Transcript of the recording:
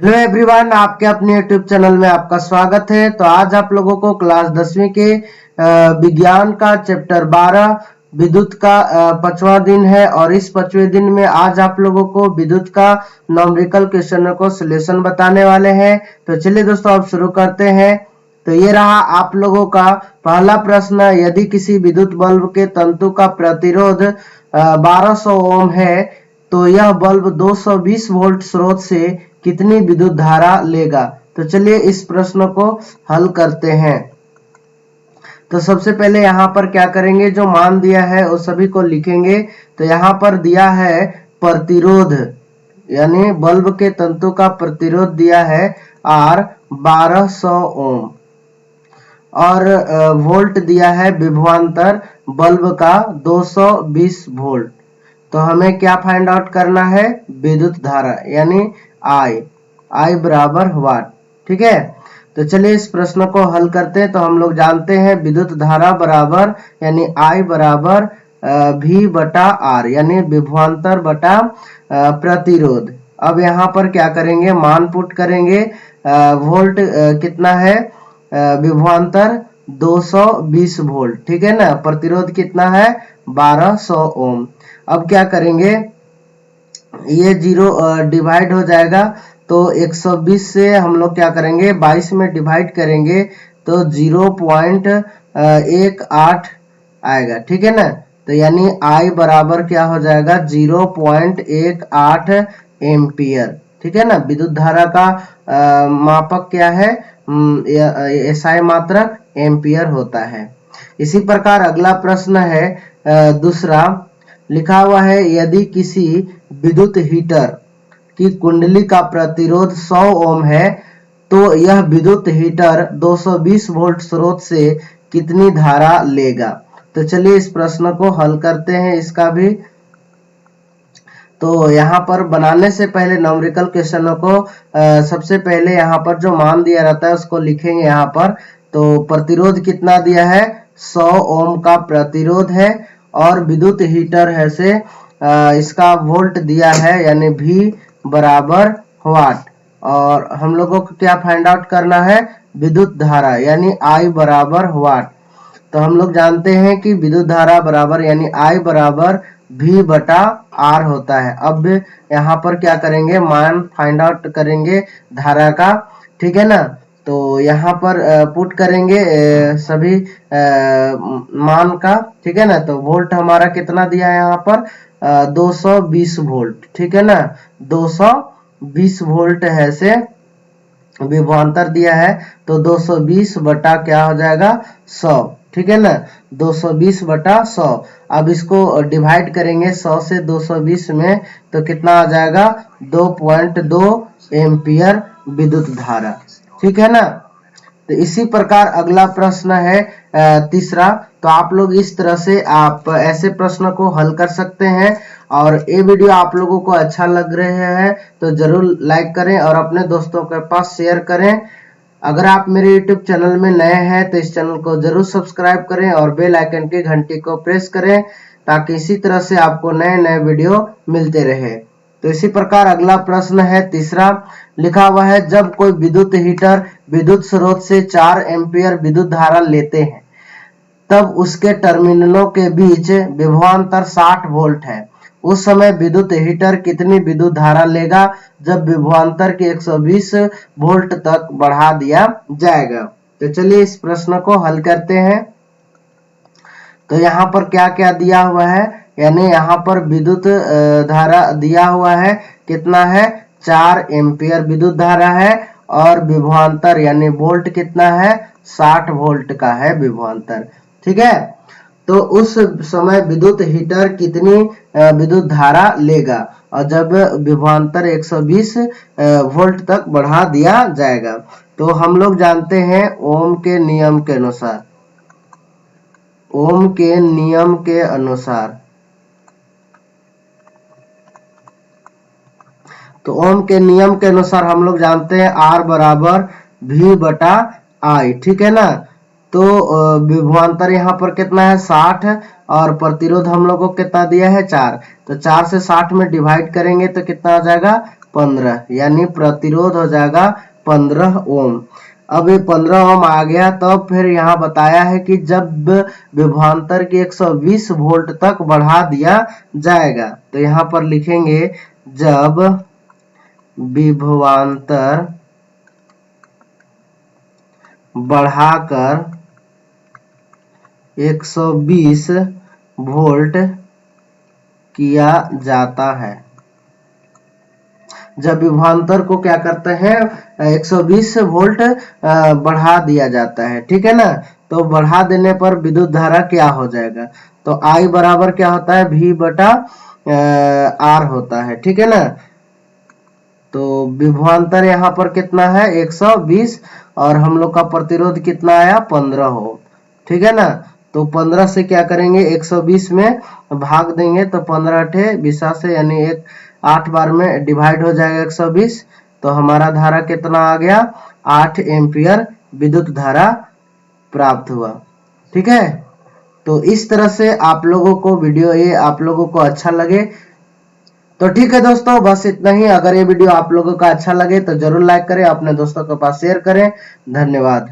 Hello everyone, आपके अपने YouTube channel में आपका स्वागत है। तो आज आप लोगों को क्लास 10वीं के विज्ञान का चैप्टर 12 विद्युत का 5वां दिन है और इस 5वें दिन में आज आप लोगों को विद्युत का न्यूमेरिकल क्वेश्चनों को सॉल्यूशन बताने वाले हैं। तो चलिए दोस्तों, अब शुरू करते हैं। तो ये रहा आप लोगों का पहला प्रश्न। यदि किसी विद्युत बल्ब के तंतु का प्रतिरोध 1200 ओम है तो यह बल्ब 220 वोल्ट स्रोत से कितनी विद्युत धारा लेगा। तो चलिए इस प्रश्न को हल करते हैं। तो सबसे पहले यहाँ पर क्या करेंगे, जो मान दिया है वो सभी को लिखेंगे। तो यहाँ पर दिया है प्रतिरोध, यानी बल्ब के तंतु का प्रतिरोध दिया है R 1200 ओम और वोल्ट दिया है विभवांतर बल्ब का 220 वोल्ट। तो हमें क्या फाइंड आउट करना है, विद्युत धारा यानी I बराबर वाट। ठीक है, तो चलिए इस प्रश्न को हल करते हैं। तो हम लोग जानते हैं विद्युत धारा बराबर यानी I बराबर V बटा R यानी विभवांतर बटा प्रतिरोध। अब यहाँ पर क्या करेंगे, मान पुट करेंगे। वोल्ट कितना है, विभवांतर 220 वोल्ट, ठीक है ना। प्रतिरोध कितना है, 1200 ओम। अब क्या करेंगे, ये 0 डिवाइड हो जाएगा। तो 120 से हम लोग क्या करेंगे, 22 में डिवाइड करेंगे तो 0.18 आएगा, ठीक है ना। तो यानी I बराबर क्या हो जाएगा, 0.18 एम्पियर, ठीक है ना। विद्युत धारा का मापक क्या है, SI मात्रक एम्पियर होता है। इसी प्रकार अगला प्रश्न है दूसरा, लिखा हुआ है यदि किसी विद्युत हीटर की कुंडली का प्रतिरोध 100 ओम है तो यह विद्युत हीटर 220 वोल्ट स्रोत से कितनी धारा लेगा। तो चलिए इस प्रश्न को हल करते हैं इसका भी। तो यहाँ पर बनाने से पहले न्यूमेरिकल क्वेश्चनों को सबसे पहले यहाँ पर जो मान दिया रहता है उसको लिखेंगे यहाँ पर। तो प्रतिरोध कितना दिया है, 100 ओम का प्रतिरोध है और विद्युत हीटर है से इसका वोल्ट दिया है यानी V बराबर वाट। और हम लोगों को क्या फाइंड आउट करना है, विद्युत धारा यानी I बराबर वाट। तो हम लोग जानते हैं कि विद्युत धारा बराबर यानी I बराबर V बटा R होता है। अब यहाँ पर क्या करेंगे, मान फाइंड आउट करेंगे धारा का, ठीक है ना। तो यहाँ पर पुट करेंगे सभी मान का, ठीक है ना। तो वोल्ट हमारा कितना दिया है यहाँ पर, 220 वोल्ट, ठीक है ना। 220 वोल्ट है से विभवांतर दिया है तो 220 बटा क्या हो जाएगा, 100, ठीक है ना। 220 बटा 100। अब इसको डिवाइड करेंगे 100 से 220 में तो कितना आ जाएगा, 2.2 एम्पियर विद्युत धारा, ठीक है ना। तो इसी प्रकार अगला प्रश्न है तीसरा। तो आप लोग इस तरह से आप ऐसे प्रश्न को हल कर सकते हैं। और ये वीडियो आप लोगों को अच्छा लग रहा है तो जरूर लाइक करें और अपने दोस्तों के पास शेयर करें। अगर आप मेरे YouTube चैनल में नए हैं तो इस चैनल को जरूर सब्सक्राइब करें और बेल आइकन की घंटी को प्रेस करें ताकि इसी तरह से आपको नए नए वीडियो मिलते रहे। तो इसी प्रकार अगला प्रश्न है तीसरा, लिखा हुआ है जब कोई विद्युत हीटर विद्युत स्रोत से 4 एम्पियर विद्युत धारा लेते हैं तब उसके टर्मिनलों के बीच विभवांतर 60 वोल्ट है। उस समय विद्युत हीटर कितनी विद्युत धारा लेगा जब विभवांतर के 120 वोल्ट तक बढ़ा दिया जाएगा। तो चलिए इस प्रश्न को हल करते हैं। तो यहाँ पर क्या क्या दिया हुआ है, यानी यहाँ पर विद्युत धारा दिया हुआ है कितना है, 4 एम्पियर विद्युत धारा है और विभवांतर यानी वोल्ट कितना है, 60 वोल्ट का है विभवांतर, ठीक है। तो उस समय विद्युत हीटर कितनी विद्युत धारा लेगा और जब विभवांतर 120 वोल्ट तक बढ़ा दिया जाएगा। तो हम लोग जानते हैं ओम के नियम के अनुसार, ओम के नियम के अनुसार, तो ओम के नियम के अनुसार हम लोग जानते हैं R बराबर V बटा I, ठीक है ना। तो विभवांतर यहाँ पर कितना है, 60 और प्रतिरोध हम लोग को कितना दिया है, 4। तो 4 से 60 में डिवाइड करेंगे तो कितना आ जाएगा, 15, यानी प्रतिरोध हो जाएगा 15 ओम। अब ये 15 ओम आ गया, तो फिर यहाँ बताया है कि जब विभवांतर की 120 वोल्ट तक बढ़ा दिया जाएगा, तो यहाँ पर लिखेंगे जब विभवांतर बढ़ाकर 120 वोल्ट किया जाता है। जब विभवांतर को क्या करते हैं 120 वोल्ट बढ़ा दिया जाता है, ठीक है ना। तो बढ़ा देने पर विद्युत धारा क्या हो जाएगा, तो I बराबर क्या होता है V बटा R होता है, ठीक है ना। तो विभवांतर यहाँ पर कितना है 120 और हम लोग का प्रतिरोध कितना आया 15 ओम, ठीक है ना। तो 15 से क्या करेंगे 120 में भाग देंगे, तो 15 अठे 20 से, यानी 8 बार में डिवाइड हो जाएगा 120, तो हमारा धारा कितना आ गया 8 एम्पियर विद्युत धारा प्राप्त हुआ, ठीक है। तो इस तरह से आप लोगों को वीडियो ये आप लोगों को अच्छा लगे तो ठीक है दोस्तों, बस इतना ही। अगर ये वीडियो आप लोगों का अच्छा लगे तो जरूर लाइक करें, अपने दोस्तों के पास शेयर करें। धन्यवाद।